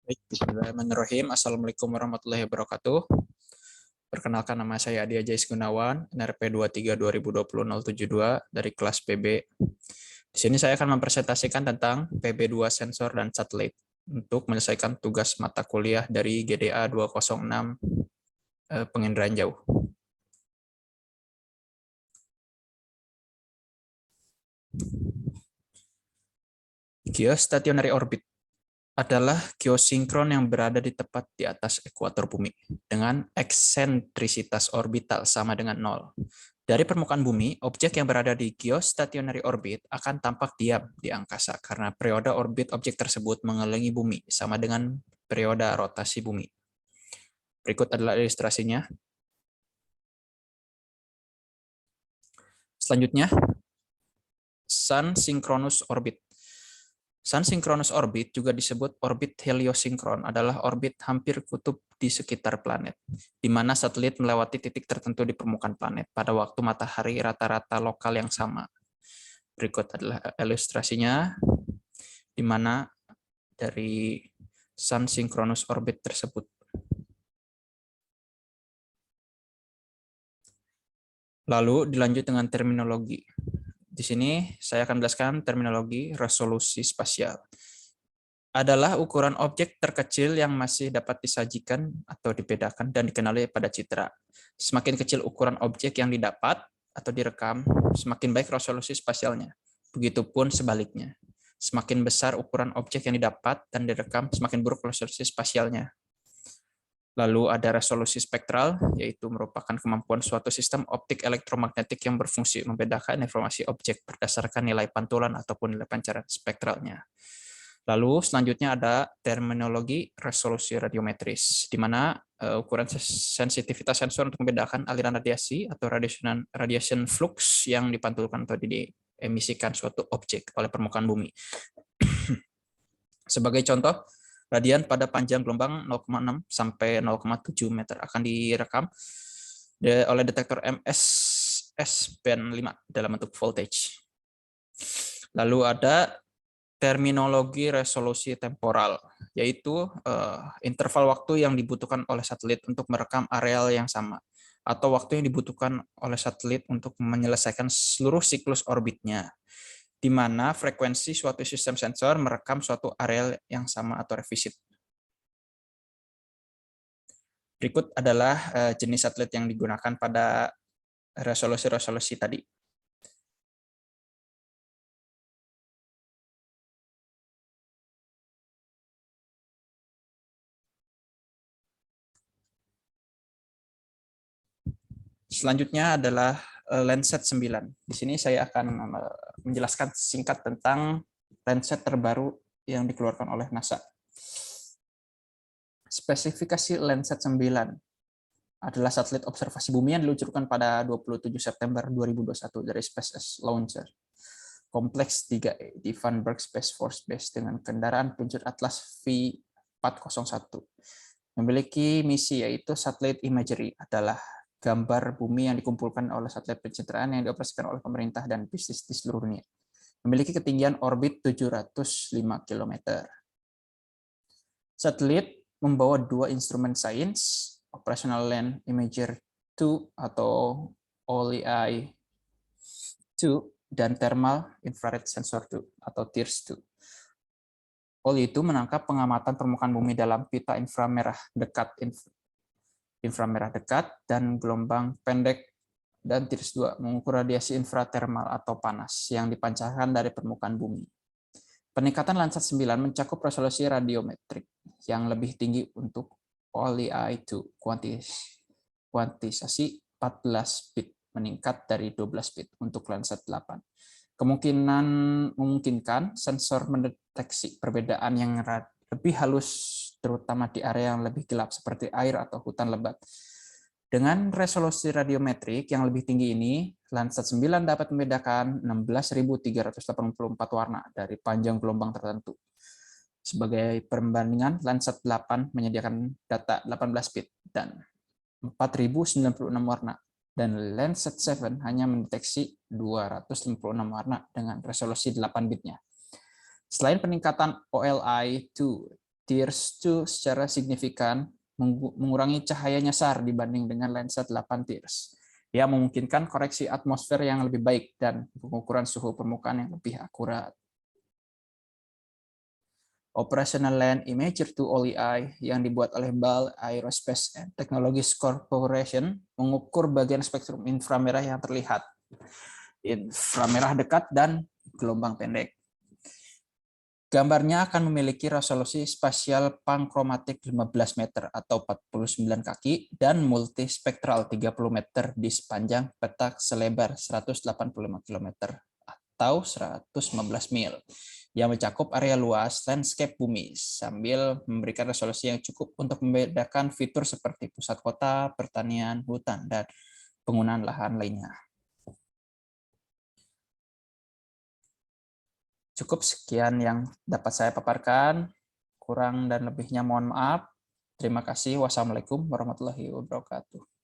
Baik, bismillahirrahmanirrahim. Assalamualaikum warahmatullahi wabarakatuh. Perkenalkan, nama saya Adi Ajais Gunawan, NRP 23-2020-072 dari kelas PB. Di sini saya akan mempresentasikan tentang PB2 sensor dan satelit untuk menyelesaikan tugas mata kuliah dari GDA 206 penginderaan jauh. Geostationary orbit adalah geosinkron yang berada di tepat di atas ekuator bumi dengan eksentrisitas orbital sama dengan 0. Dari permukaan bumi, objek yang berada di geostationary orbit akan tampak diam di angkasa karena periode orbit objek tersebut mengelilingi bumi sama dengan periode rotasi bumi. Berikut adalah ilustrasinya. Selanjutnya, Sun Synchronous Orbit. Sun Synchronous Orbit, juga disebut orbit heliosinkron, adalah orbit hampir kutub di sekitar planet, di mana satelit melewati titik tertentu di permukaan planet pada waktu matahari rata-rata lokal yang sama. Berikut adalah ilustrasinya, di mana dari Sun Synchronous Orbit tersebut. Lalu dilanjut dengan terminologi. Di sini saya akan jelaskan terminologi resolusi spasial. Adalah ukuran objek terkecil yang masih dapat disajikan atau dibedakan dan dikenali pada citra. Semakin kecil ukuran objek yang didapat atau direkam, semakin baik resolusi spasialnya. Begitupun sebaliknya. Semakin besar ukuran objek yang didapat dan direkam, semakin buruk resolusi spasialnya. Lalu ada resolusi spektral, yaitu merupakan kemampuan suatu sistem optik elektromagnetik yang berfungsi membedakan informasi objek berdasarkan nilai pantulan ataupun nilai pancaran spektralnya. Lalu selanjutnya ada terminologi resolusi radiometris, di mana ukuran sensitivitas sensor untuk membedakan aliran radiasi atau radiation flux yang dipantulkan atau diemisikan suatu objek oleh permukaan bumi. Sebagai contoh, radian pada panjang gelombang 0,6 sampai 0,7 meter akan direkam oleh detektor MSS band 5 dalam bentuk voltage. Lalu ada terminologi resolusi temporal, yaitu interval waktu yang dibutuhkan oleh satelit untuk merekam areal yang sama, atau waktu yang dibutuhkan oleh satelit untuk menyelesaikan seluruh siklus orbitnya, di mana frekuensi suatu sistem sensor merekam suatu areal yang sama atau revisit. Berikut adalah jenis satelit yang digunakan pada resolusi-resolusi tadi. Selanjutnya adalah Landsat 9. Di sini saya akan menjelaskan singkat tentang Landsat terbaru yang dikeluarkan oleh NASA. Spesifikasi Landsat 9 adalah satelit observasi bumi yang diluncurkan pada 27 September 2021 dari SpaceX Launcher Kompleks 3E di Vandenberg Space Force Base dengan kendaraan peluncur Atlas V401. Memiliki misi yaitu Satellite Imagery, adalah gambar bumi yang dikumpulkan oleh satelit pencitraan yang dioperasikan oleh pemerintah dan bisnis di seluruh dunia. Memiliki ketinggian orbit 705 km. Satelit membawa dua instrumen sains, Operational Land Imager 2 atau OLI-2 dan Thermal Infrared Sensor 2 atau TIRS-2. OLI itu menangkap pengamatan permukaan bumi dalam pita inframerah dekat dan gelombang pendek, dan TIRS-2 mengukur radiasi infratermal atau panas yang dipancarkan dari permukaan bumi. Peningkatan Landsat 9 mencakup resolusi radiometrik yang lebih tinggi untuk OLI-2, kuantisasi 14 bit meningkat dari 12 bit untuk Landsat 8. Memungkinkan sensor mendeteksi perbedaan yang lebih halus, terutama di area yang lebih gelap seperti air atau hutan lebat. Dengan resolusi radiometrik yang lebih tinggi ini, Landsat 9 dapat membedakan 16.384 warna dari panjang gelombang tertentu. Sebagai perbandingan, Landsat 8 menyediakan data 18 bit dan 4.096 warna, dan Landsat 7 hanya mendeteksi 256 warna dengan resolusi 8 bitnya. Selain peningkatan OLI-2, tiers itu secara signifikan mengurangi cahaya nyasar dibanding dengan lensa 8 tiers. Ya, memungkinkan koreksi atmosfer yang lebih baik dan pengukuran suhu permukaan yang lebih akurat. Operational Land Imager to OLED yang dibuat oleh Ball Aerospace and Technologies Corporation mengukur bagian spektrum inframerah yang terlihat, inframerah dekat dan gelombang pendek. Gambarnya akan memiliki resolusi spasial pankromatik 15 meter atau 49 kaki dan multispektral 30 meter di sepanjang petak selebar 185 km atau 115 mil yang mencakup area luas landscape bumi sambil memberikan resolusi yang cukup untuk membedakan fitur seperti pusat kota, pertanian, hutan, dan penggunaan lahan lainnya. Cukup sekian yang dapat saya paparkan. Kurang dan lebihnya mohon maaf. Terima kasih. Wassalamualaikum warahmatullahi wabarakatuh.